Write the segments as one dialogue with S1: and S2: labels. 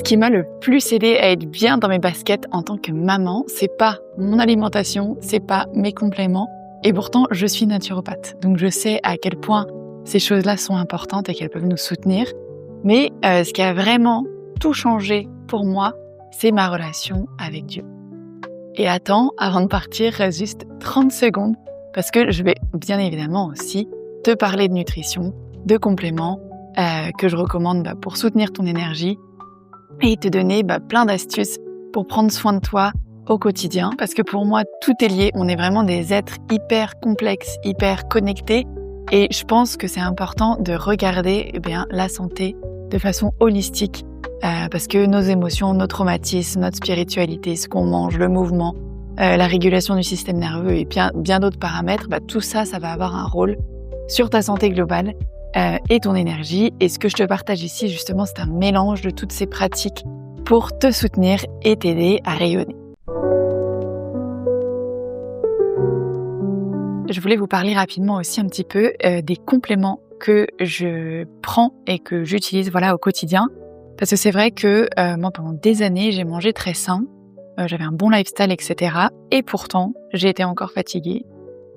S1: qui m'a le plus aidé à être bien dans mes baskets en tant que maman, c'est pas mon alimentation, c'est pas mes compléments. Et pourtant, je suis naturopathe. Donc je sais à quel point ces choses-là sont importantes et qu'elles peuvent nous soutenir. Mais ce qui a vraiment tout changé pour moi, c'est ma relation avec Dieu. Et attends, avant de partir, reste juste 30 secondes parce que je vais bien évidemment aussi te parler de nutrition, de compléments que je recommande pour soutenir ton énergie et te donner plein d'astuces pour prendre soin de toi au quotidien. Parce que pour moi, tout est lié. On est vraiment des êtres hyper complexes, hyper connectés. Et je pense que c'est important de regarder la santé de façon holistique. Parce que nos émotions, nos traumatismes, notre spiritualité, ce qu'on mange, le mouvement, la régulation du système nerveux et bien d'autres paramètres, tout ça, ça va avoir un rôle sur ta santé globale et ton énergie. Et ce que je te partage ici, justement, c'est un mélange de toutes ces pratiques pour te soutenir et t'aider à rayonner. Je voulais vous parler rapidement aussi un petit peu des compléments que je prends et que j'utilise au quotidien. Parce que c'est vrai que moi, pendant des années, j'ai mangé très sain, j'avais un bon lifestyle, etc. Et pourtant, j'ai été encore fatiguée.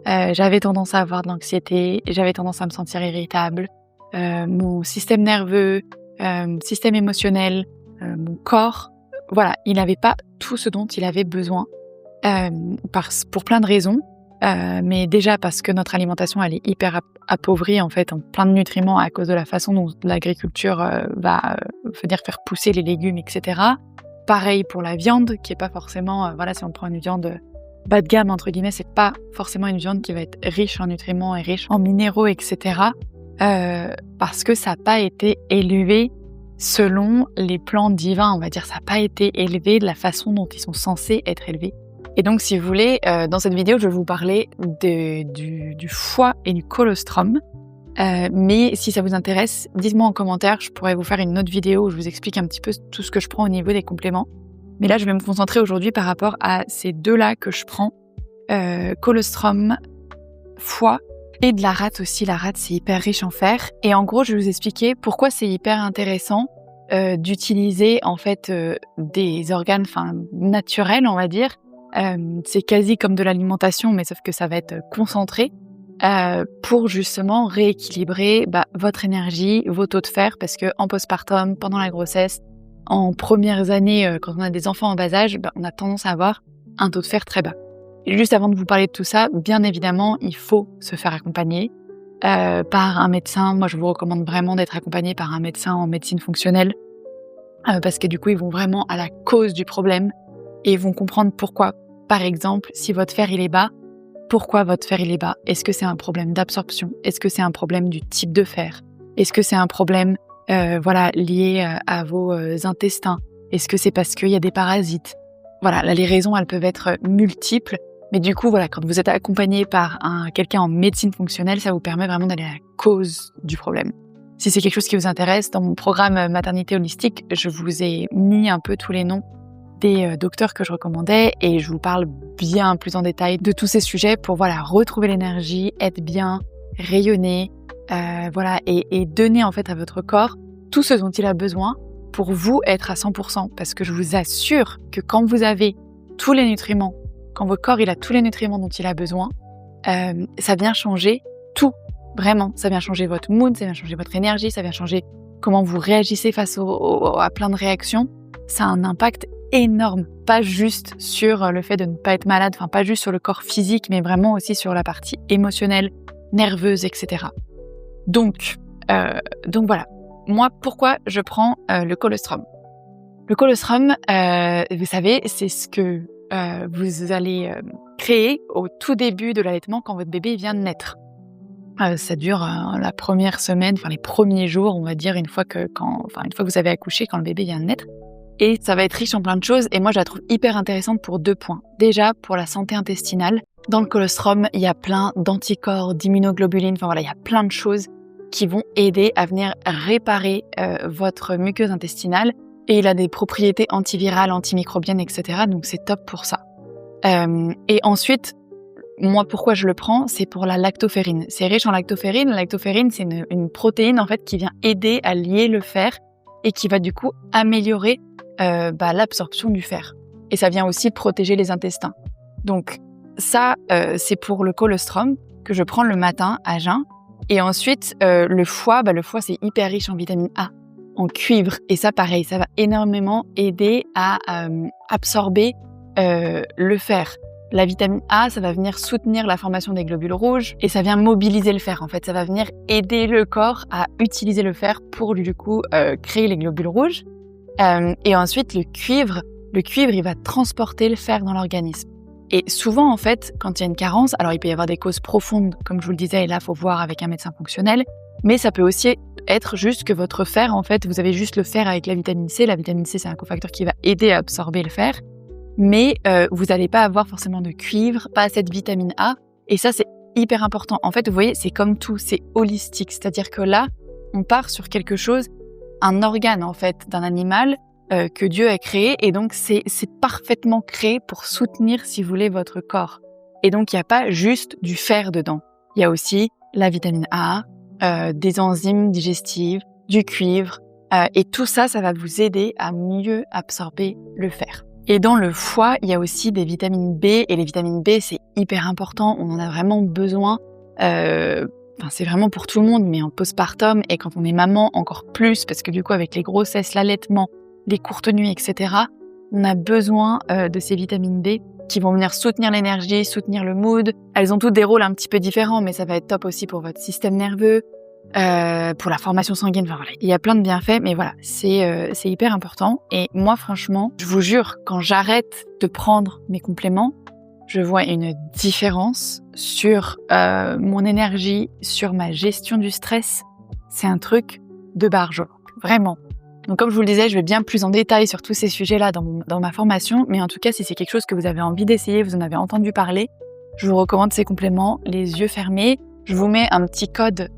S1: J'avais tendance à avoir de l'anxiété, j'avais tendance à me sentir irritable. Mon système nerveux, système émotionnel, mon corps, il n'avait pas tout ce dont il avait besoin pour plein de raisons. Mais déjà parce que notre alimentation elle est hyper appauvrie en fait en plein de nutriments à cause de la façon dont l'agriculture va venir faire pousser les légumes, etc. Pareil pour la viande qui est pas forcément si on prend une viande bas de gamme entre guillemets, c'est pas forcément une viande qui va être riche en nutriments et riche en minéraux, etc. Parce que ça n'a pas été élevé selon les plans divins, on va dire. Ça n'a pas été élevé de la façon dont ils sont censés être élevés. Et donc, si vous voulez, dans cette vidéo, je vais vous parler du foie et du colostrum. Mais si ça vous intéresse, dites-moi en commentaire, je pourrais vous faire une autre vidéo où je vous explique un petit peu tout ce que je prends au niveau des compléments. Mais là, je vais me concentrer aujourd'hui par rapport à ces deux-là que je prends. Colostrum, foie et de la rate aussi. La rate, c'est hyper riche en fer. Et en gros, je vais vous expliquer pourquoi c'est hyper intéressant d'utiliser en fait des organes naturels, on va dire. C'est quasi comme de l'alimentation, mais sauf que ça va être concentré pour justement rééquilibrer votre énergie, vos taux de fer, parce que en postpartum, pendant la grossesse, en premières années, quand on a des enfants en bas âge, on a tendance à avoir un taux de fer très bas. Et juste avant de vous parler de tout ça, bien évidemment, il faut se faire accompagner par un médecin. Moi, je vous recommande vraiment d'être accompagné par un médecin en médecine fonctionnelle parce que du coup, ils vont vraiment à la cause du problème et ils vont comprendre pourquoi. Par exemple, si votre fer il est bas, pourquoi votre fer il est bas? Est-ce que c'est un problème d'absorption? Est-ce que c'est un problème du type de fer? Est-ce que c'est un problème lié à vos intestins? Est-ce que c'est parce qu'il y a des parasites? Là, les raisons, elles peuvent être multiples. Mais du coup, quand vous êtes accompagné par quelqu'un en médecine fonctionnelle, ça vous permet vraiment d'aller à la cause du problème. Si c'est quelque chose qui vous intéresse, dans mon programme Maternité Holistique, je vous ai mis un peu tous les noms des docteurs que je recommandais et je vous parle bien plus en détail de tous ces sujets pour retrouver l'énergie, être bien, rayonner, et donner en fait à votre corps tout ce dont il a besoin pour vous être à 100%. Parce que je vous assure que quand vous avez tous les nutriments, quand votre corps il a tous les nutriments dont il a besoin, ça vient changer tout. Vraiment, ça vient changer votre mood, ça vient changer votre énergie, ça vient changer comment vous réagissez face à plein de réactions. Ça a un impact énorme, pas juste sur le fait de ne pas être malade, pas juste sur le corps physique, mais vraiment aussi sur la partie émotionnelle, nerveuse, etc. Donc voilà. Moi, pourquoi je prends le colostrum? Le colostrum, vous savez, c'est ce que vous allez créer au tout début de l'allaitement quand votre bébé vient de naître. Ça dure la première semaine, les premiers jours, on va dire, une fois que vous avez accouché, quand le bébé vient de naître. Et ça va être riche en plein de choses. Et moi, je la trouve hyper intéressante pour 2 points. Déjà, pour la santé intestinale. Dans le colostrum, il y a plein d'anticorps, d'immunoglobulines. Il y a plein de choses qui vont aider à venir réparer votre muqueuse intestinale. Et il a des propriétés antivirales, antimicrobiennes, etc. Donc, c'est top pour ça. Et ensuite, moi, pourquoi je le prends? C'est pour la lactoferrine. C'est riche en lactoferrine. La lactoferrine, c'est une protéine, en fait, qui vient aider à lier le fer et qui va du coup améliorer l'absorption du fer. Et ça vient aussi protéger les intestins. Donc ça, c'est pour le colostrum que je prends le matin à jeun. Et ensuite, le foie, c'est hyper riche en vitamine A, en cuivre. Et ça, pareil, ça va énormément aider à absorber le fer. La vitamine A, ça va venir soutenir la formation des globules rouges et ça vient mobiliser le fer. En fait, ça va venir aider le corps à utiliser le fer pour du coup créer les globules rouges. Et ensuite, le cuivre, il va transporter le fer dans l'organisme. Et souvent, en fait, quand il y a une carence, alors il peut y avoir des causes profondes, comme je vous le disais, et là, il faut voir avec un médecin fonctionnel, mais ça peut aussi être juste que votre fer, en fait, vous avez juste le fer avec la vitamine C. La vitamine C, c'est un cofacteur qui va aider à absorber le fer, mais vous n'allez pas avoir forcément de cuivre, pas assez de vitamine A, et ça, c'est hyper important. En fait, vous voyez, c'est comme tout, c'est holistique, c'est-à-dire que là, on part sur quelque chose, un organe, en fait, d'un animal, que Dieu a créé, et donc c'est parfaitement créé pour soutenir, si vous voulez, votre corps. Et donc, il n'y a pas juste du fer dedans. Il y a aussi la vitamine A, des enzymes digestives, du cuivre, et tout ça, ça va vous aider à mieux absorber le fer. Et dans le foie, il y a aussi des vitamines B, et les vitamines B, c'est hyper important, on en a vraiment besoin. C'est vraiment pour tout le monde, mais en postpartum, et quand on est maman, encore plus, parce que du coup, avec les grossesses, l'allaitement, les courtes nuits, etc., on a besoin de ces vitamines B qui vont venir soutenir l'énergie, soutenir le mood. Elles ont toutes des rôles un petit peu différents, mais ça va être top aussi pour votre système nerveux, pour la formation sanguine. Enfin voilà, il y a plein de bienfaits, mais voilà, c'est hyper important. Et moi, franchement, je vous jure, quand j'arrête de prendre mes compléments, je vois une différence sur mon énergie, sur ma gestion du stress. C'est un truc de barjo, vraiment. Donc comme je vous le disais, je vais bien plus en détail sur tous ces sujets-là dans ma formation, mais en tout cas, si c'est quelque chose que vous avez envie d'essayer, vous en avez entendu parler, je vous recommande ces compléments, les yeux fermés. Je vous mets un petit code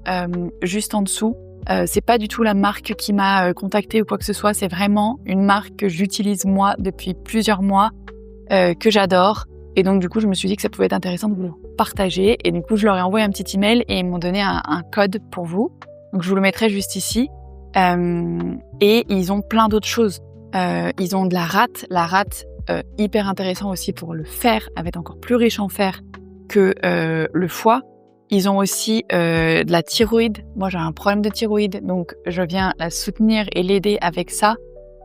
S1: juste en dessous. C'est pas du tout la marque qui m'a contactée ou quoi que ce soit, c'est vraiment une marque que j'utilise moi depuis plusieurs mois, que j'adore. Et donc du coup, je me suis dit que ça pouvait être intéressant de vous le partager. Et du coup, je leur ai envoyé un petit email et ils m'ont donné un code pour vous. Donc je vous le mettrai juste ici. Et ils ont plein d'autres choses. Ils ont de la rate, hyper intéressant aussi pour le fer, elle va être encore plus riche en fer que le foie. Ils ont aussi de la thyroïde. Moi, j'ai un problème de thyroïde, donc je viens la soutenir et l'aider avec ça,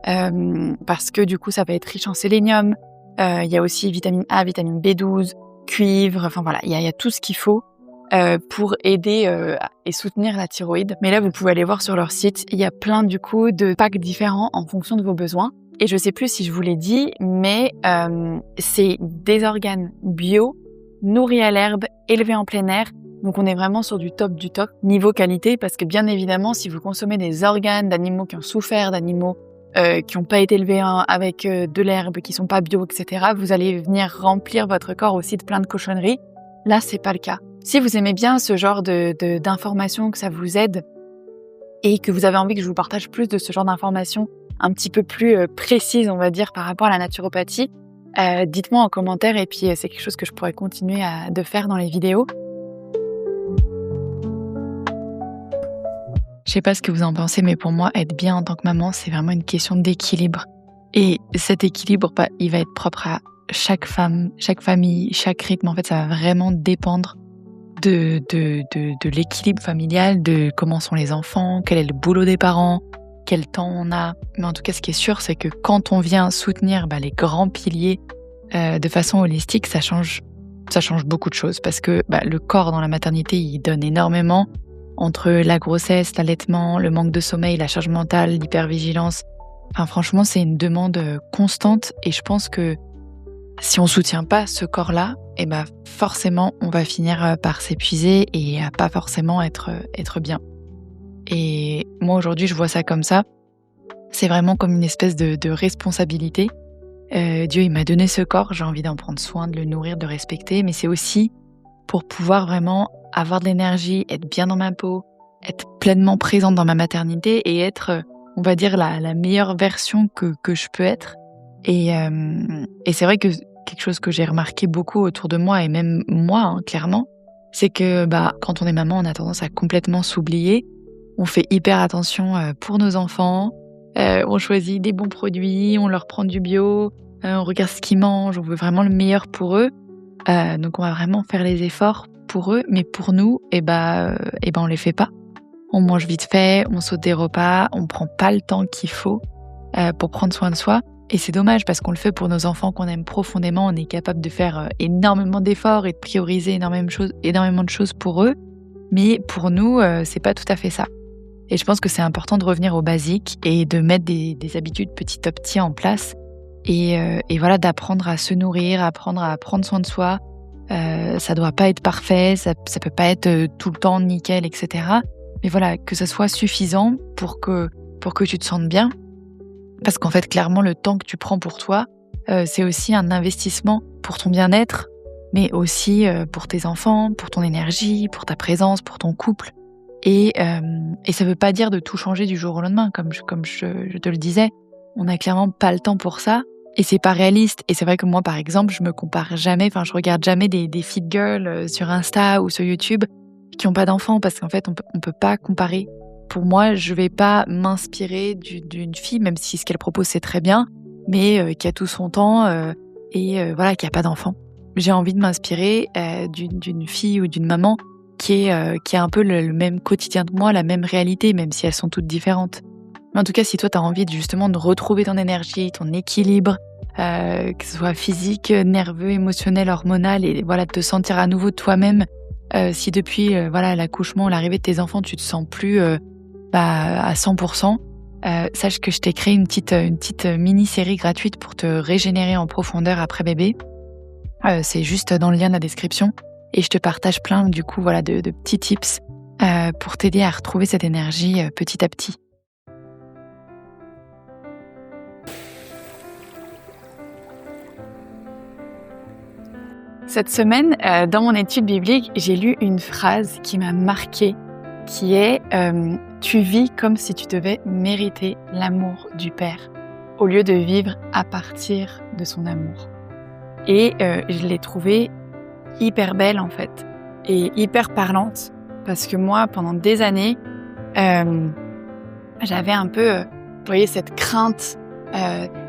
S1: parce que du coup, ça va être riche en sélénium. Il y a aussi vitamine A, vitamine B12, cuivre. Enfin voilà, il y a tout ce qu'il faut pour aider et soutenir la thyroïde. Mais là, vous pouvez aller voir sur leur site. Il y a plein du coup de packs différents en fonction de vos besoins. Et je sais plus si je vous l'ai dit, mais c'est des organes bio, nourris à l'herbe, élevés en plein air. Donc on est vraiment sur du top niveau qualité, parce que bien évidemment, si vous consommez des organes d'animaux qui ont souffert, d'animaux qui n'ont pas été élevés avec de l'herbe, qui sont pas bio, etc., vous allez venir remplir votre corps aussi de plein de cochonneries. Là, c'est pas le cas. Si vous aimez bien ce genre d'informations, que ça vous aide et que vous avez envie que je vous partage plus de ce genre d'informations un petit peu plus précises, on va dire, par rapport à la naturopathie, dites-moi en commentaire, et puis c'est quelque chose que je pourrais continuer de faire dans les vidéos. Je sais pas ce que vous en pensez, mais pour moi, être bien en tant que maman, c'est vraiment une question d'équilibre. Et cet équilibre, il va être propre à chaque femme, chaque famille, chaque rythme. En fait, ça va vraiment dépendre de l'équilibre familial, de comment sont les enfants, quel est le boulot des parents, quel temps on a. Mais en tout cas, ce qui est sûr, c'est que quand on vient soutenir les grands piliers de façon holistique, ça change beaucoup de choses, parce que le corps dans la maternité, il donne énormément, entre la grossesse, l'allaitement, le manque de sommeil, la charge mentale, l'hypervigilance. Enfin, franchement, c'est une demande constante, et je pense que si on soutient pas ce corps-là, forcément, on va finir par s'épuiser et à pas forcément être bien. Et moi, aujourd'hui, je vois ça comme ça. C'est vraiment comme une espèce de responsabilité. Dieu, il m'a donné ce corps, j'ai envie d'en prendre soin, de le nourrir, de respecter, mais c'est aussi pour pouvoir vraiment avoir de l'énergie, être bien dans ma peau, être pleinement présente dans ma maternité et être, on va dire, la meilleure version que je peux être. Et c'est vrai que quelque chose que j'ai remarqué beaucoup autour de moi, et même moi, clairement, c'est que quand on est maman, on a tendance à complètement s'oublier. On fait hyper attention pour nos enfants, On choisit des bons produits, on leur prend du bio, on regarde ce qu'ils mangent, on veut vraiment le meilleur pour eux. Donc on va vraiment faire les efforts pour eux, mais pour nous, on les fait pas. On mange vite fait, on saute des repas, on prend pas le temps qu'il faut pour prendre soin de soi. Et c'est dommage parce qu'on le fait pour nos enfants qu'on aime profondément. On est capable de faire énormément d'efforts et de prioriser énormément de choses pour eux. Mais pour nous, c'est pas tout à fait ça. Et je pense que c'est important de revenir aux basiques et de mettre des habitudes petit à petit en place. Et voilà, d'apprendre à se nourrir, apprendre à prendre soin de soi. Ça doit pas être parfait, ça peut pas être tout le temps nickel, etc. Mais voilà, que ça soit suffisant pour que tu te sentes bien. Parce qu'en fait, clairement, le temps que tu prends pour toi, c'est aussi un investissement pour ton bien-être, mais aussi pour tes enfants, pour ton énergie, pour ta présence, pour ton couple. Et ça veut pas dire de tout changer du jour au lendemain, comme je te le disais. On n'a clairement pas le temps pour ça. Et c'est pas réaliste. Et c'est vrai que moi, par exemple, je regarde jamais des fit girls sur Insta ou sur YouTube qui ont pas d'enfants parce qu'en fait, on peut pas comparer. Pour moi, je vais pas m'inspirer d'une fille, même si ce qu'elle propose c'est très bien, mais qui a tout son temps qui a pas d'enfants. J'ai envie de m'inspirer d'une fille ou d'une maman qui a un peu le même quotidien que moi, la même réalité, même si elles sont toutes différentes. Mais en tout cas, si toi, tu as envie justement de retrouver ton énergie, ton équilibre, que ce soit physique, nerveux, émotionnel, hormonal, et voilà, de te sentir à nouveau toi-même, si depuis l'accouchement ou l'arrivée de tes enfants, tu te sens plus à 100%, sache que je t'ai créé une petite mini-série gratuite pour te régénérer en profondeur après bébé. C'est juste dans le lien de la description. Et je te partage plein de petits tips pour t'aider à retrouver cette énergie petit à petit. Cette semaine, dans mon étude biblique, j'ai lu une phrase qui m'a marquée, qui est « Tu vis comme si tu devais mériter l'amour du Père, au lieu de vivre à partir de son amour. » Et je l'ai trouvée hyper belle en fait, et hyper parlante, parce que moi, pendant des années, j'avais un peu, cette crainte,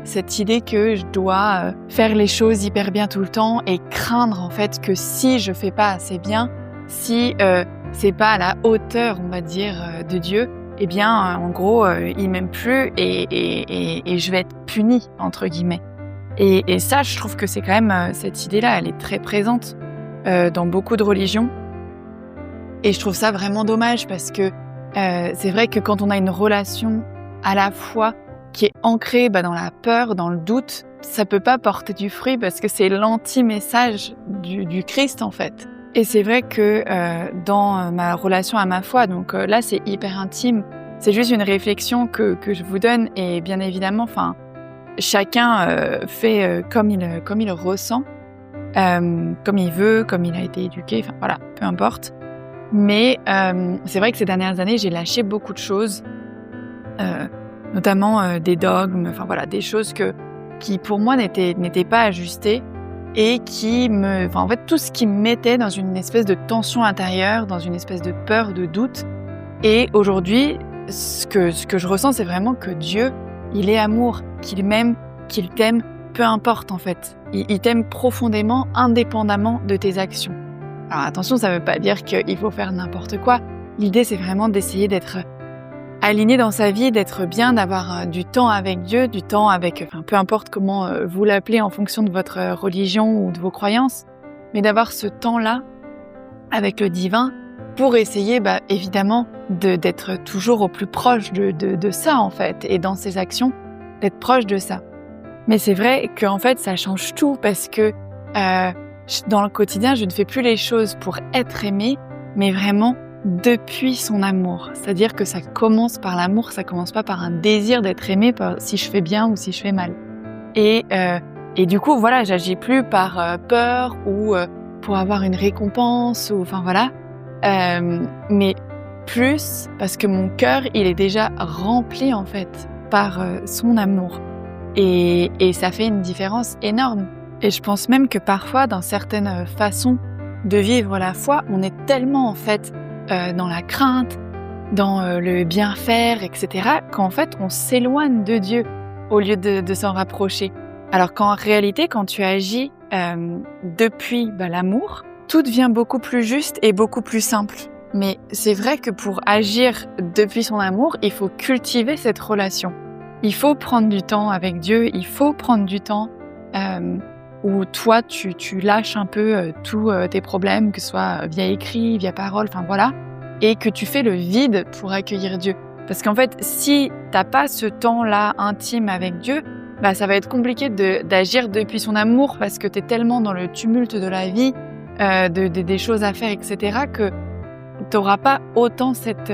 S1: cette idée que je dois faire les choses hyper bien tout le temps et craindre en fait que si je fais pas assez bien, si c'est pas à la hauteur, on va dire, de Dieu, eh bien, en gros, il m'aime plus et je vais être punie, entre guillemets. Et ça, je trouve que c'est quand même, cette idée-là, elle est très présente dans beaucoup de religions. Et je trouve ça vraiment dommage parce que c'est vrai que quand on a une relation à la fois qui est ancrée dans la peur, dans le doute, ça peut pas porter du fruit parce que c'est l'anti-message du Christ en fait. Et c'est vrai que dans ma relation à ma foi, donc là c'est hyper intime, c'est juste une réflexion que je vous donne et bien évidemment, chacun fait comme il ressent, comme il veut, comme il a été éduqué, peu importe. Mais c'est vrai que ces dernières années, j'ai lâché beaucoup de choses, notamment des dogmes, des choses qui pour moi n'étaient pas ajustées et tout ce qui me mettait dans une espèce de tension intérieure, dans une espèce de peur, de doute. Et aujourd'hui, ce que je ressens, c'est vraiment que Dieu, il est amour, qu'il m'aime, qu'il t'aime, peu importe en fait. Il t'aime profondément, indépendamment de tes actions. Alors attention, ça veut pas dire qu'il faut faire n'importe quoi. L'idée, c'est vraiment d'essayer d'être aligné dans sa vie, d'être bien, d'avoir du temps avec Dieu, du temps avec, peu importe comment vous l'appelez en fonction de votre religion ou de vos croyances, mais d'avoir ce temps-là avec le divin pour essayer, évidemment, d'être toujours au plus proche de ça, en fait, et dans ses actions, d'être proche de ça. Mais c'est vrai qu'en fait, ça change tout parce que dans le quotidien, je ne fais plus les choses pour être aimée, mais vraiment depuis son amour. C'est-à-dire que ça commence par l'amour, ça commence pas par un désir d'être aimée si je fais bien ou si je fais mal. Et du coup, j'agis plus par peur ou pour avoir une récompense mais plus parce que mon cœur, il est déjà rempli en fait par son amour. Et ça fait une différence énorme. Et je pense même que parfois, dans certaines façons de vivre la foi, on est tellement en fait dans la crainte, dans le bien faire, etc., qu'en fait, on s'éloigne de Dieu au lieu de s'en rapprocher. Alors qu'en réalité, quand tu agis depuis l'amour, tout devient beaucoup plus juste et beaucoup plus simple. Mais c'est vrai que pour agir depuis son amour, il faut cultiver cette relation. Il faut prendre du temps avec Dieu, il faut prendre du temps où toi, tu lâches un peu tous tes problèmes, que ce soit via écrit, via parole, enfin voilà, et que tu fais le vide pour accueillir Dieu. Parce qu'en fait, si t'as pas ce temps-là intime avec Dieu, ça va être compliqué d'agir depuis son amour parce que t'es tellement dans le tumulte de la vie, des choses à faire, etc., que t'auras pas autant cette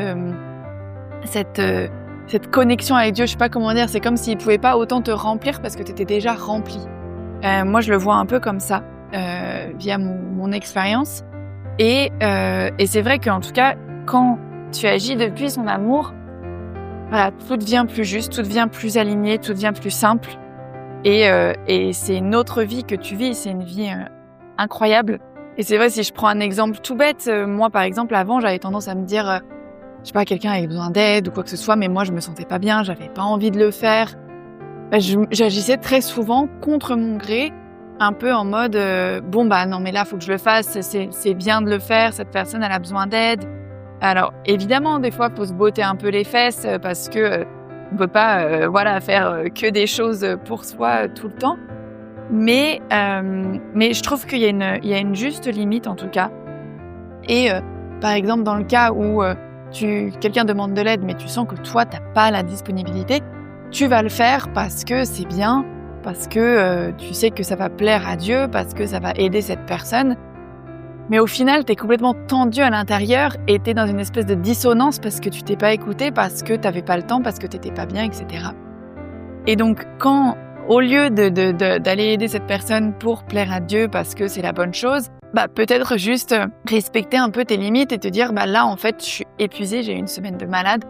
S1: connexion avec Dieu. Je sais pas comment dire, c'est comme s'il pouvait pas autant te remplir parce que t'étais déjà rempli. Moi, je le vois un peu comme ça, via mon expérience. Et c'est vrai qu'en tout cas, quand tu agis depuis son amour, voilà, tout devient plus juste, tout devient plus aligné, tout devient plus simple. Et c'est une autre vie que tu vis, c'est une vie incroyable. Et c'est vrai, si je prends un exemple tout bête, moi par exemple, avant, j'avais tendance à me dire, je sais pas, quelqu'un avait besoin d'aide ou quoi que ce soit, mais moi je me sentais pas bien, j'avais pas envie de le faire. J'agissais très souvent contre mon gré, un peu en mode non mais là faut que je le fasse, c'est bien de le faire, cette personne elle a besoin d'aide. Alors évidemment des fois faut se botter un peu les fesses parce que on peut pas faire que des choses pour soi tout le temps. Mais je trouve qu'il y a une juste limite en tout cas. Et par exemple dans le cas où quelqu'un demande de l'aide mais tu sens que toi t'as pas la disponibilité, tu vas le faire parce que c'est bien, parce que tu sais que ça va plaire à Dieu, parce que ça va aider cette personne. Mais au final, t'es complètement tendu à l'intérieur et t'es dans une espèce de dissonance parce que tu t'es pas écouté, parce que t'avais pas le temps, parce que t'étais pas bien, etc. Et donc, quand, au lieu d'aller aider cette personne pour plaire à Dieu parce que c'est la bonne chose, peut-être juste respecter un peu tes limites et te dire, là, en fait, je suis épuisée, j'ai eu une semaine de malade,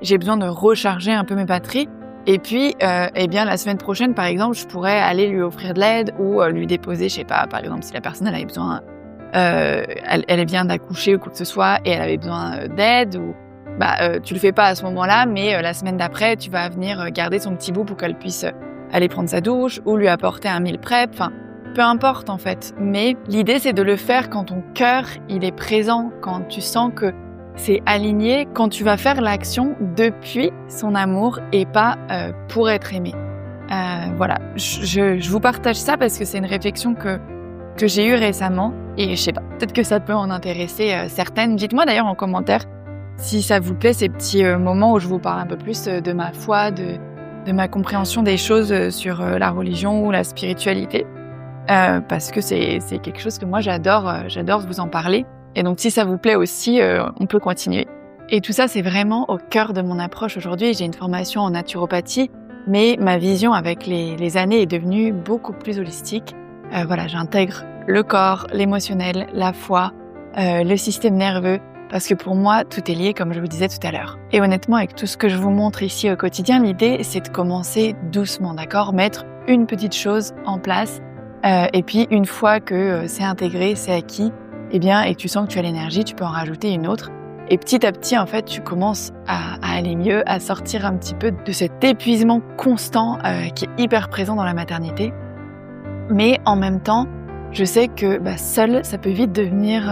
S1: j'ai besoin de recharger un peu mes batteries. Et puis, la semaine prochaine, par exemple, je pourrais aller lui offrir de l'aide ou lui déposer, je sais pas, par exemple, si la personne elle avait besoin, elle vient d'accoucher ou quoi que ce soit et elle avait besoin d'aide, ou tu le fais pas à ce moment-là, mais la semaine d'après, tu vas venir garder son petit bout pour qu'elle puisse aller prendre sa douche ou lui apporter un meal prep. Enfin, peu importe en fait. Mais l'idée, c'est de le faire quand ton cœur il est présent, quand tu sens que c'est aligné, quand tu vas faire l'action depuis son amour et pas pour être aimé. Voilà, je vous partage ça parce que c'est une réflexion que j'ai eue récemment et je sais pas, peut-être que ça peut en intéresser certaines. Dites-moi d'ailleurs en commentaire si ça vous plaît ces petits moments où je vous parle un peu plus de ma foi, de ma compréhension des choses sur la religion ou la spiritualité, parce que c'est quelque chose que moi j'adore vous en parler. Et donc, si ça vous plaît aussi, on peut continuer. Et tout ça, c'est vraiment au cœur de mon approche aujourd'hui. J'ai une formation en naturopathie, mais ma vision avec les années est devenue beaucoup plus holistique. J'intègre le corps, l'émotionnel, la foi, le système nerveux, parce que pour moi, tout est lié, comme je vous disais tout à l'heure. Et honnêtement, avec tout ce que je vous montre ici au quotidien, l'idée, c'est de commencer doucement, d'accord ? Mettre une petite chose en place, et puis une fois que c'est intégré, c'est acquis, et que tu sens que tu as l'énergie, tu peux en rajouter une autre. Et petit à petit, en fait, tu commences à aller mieux, à sortir un petit peu de cet épuisement constant qui est hyper présent dans la maternité. Mais en même temps, je sais que seul, ça peut vite devenir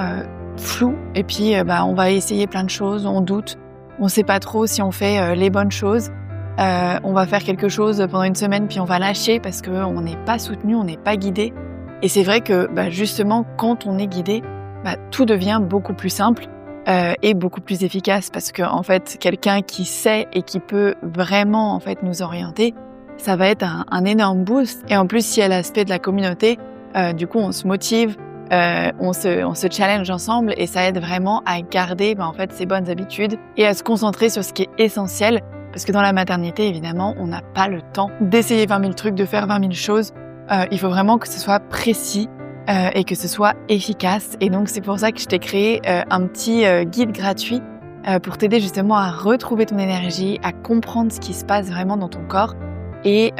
S1: flou. Et puis, on va essayer plein de choses, on doute, on sait pas trop si on fait les bonnes choses. On va faire quelque chose pendant une semaine, puis on va lâcher parce qu'on n'est pas soutenu, on n'est pas guidé. Et c'est vrai que justement, quand on est guidé, tout devient beaucoup plus simple et beaucoup plus efficace, parce que en fait, quelqu'un qui sait et qui peut vraiment en fait nous orienter, ça va être un énorme boost. Et en plus, si il y a l'aspect de la communauté, du coup, on se motive, on se challenge ensemble, et ça aide vraiment à garder en fait ces bonnes habitudes et à se concentrer sur ce qui est essentiel, parce que dans la maternité, évidemment, on n'a pas le temps d'essayer 20 000 trucs, de faire 20 000 choses. Il faut vraiment que ce soit précis. Et que ce soit efficace. Et donc, c'est pour ça que je t'ai créé un petit guide gratuit pour t'aider justement à retrouver ton énergie, à comprendre ce qui se passe vraiment dans ton corps et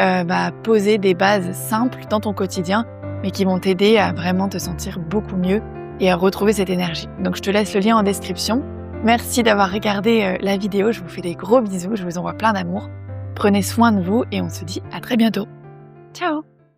S1: poser des bases simples dans ton quotidien, mais qui vont t'aider à vraiment te sentir beaucoup mieux et à retrouver cette énergie. Donc, je te laisse le lien en description. Merci d'avoir regardé la vidéo, je vous fais des gros bisous, je vous envoie plein d'amour. Prenez soin de vous et on se dit à très bientôt. Ciao!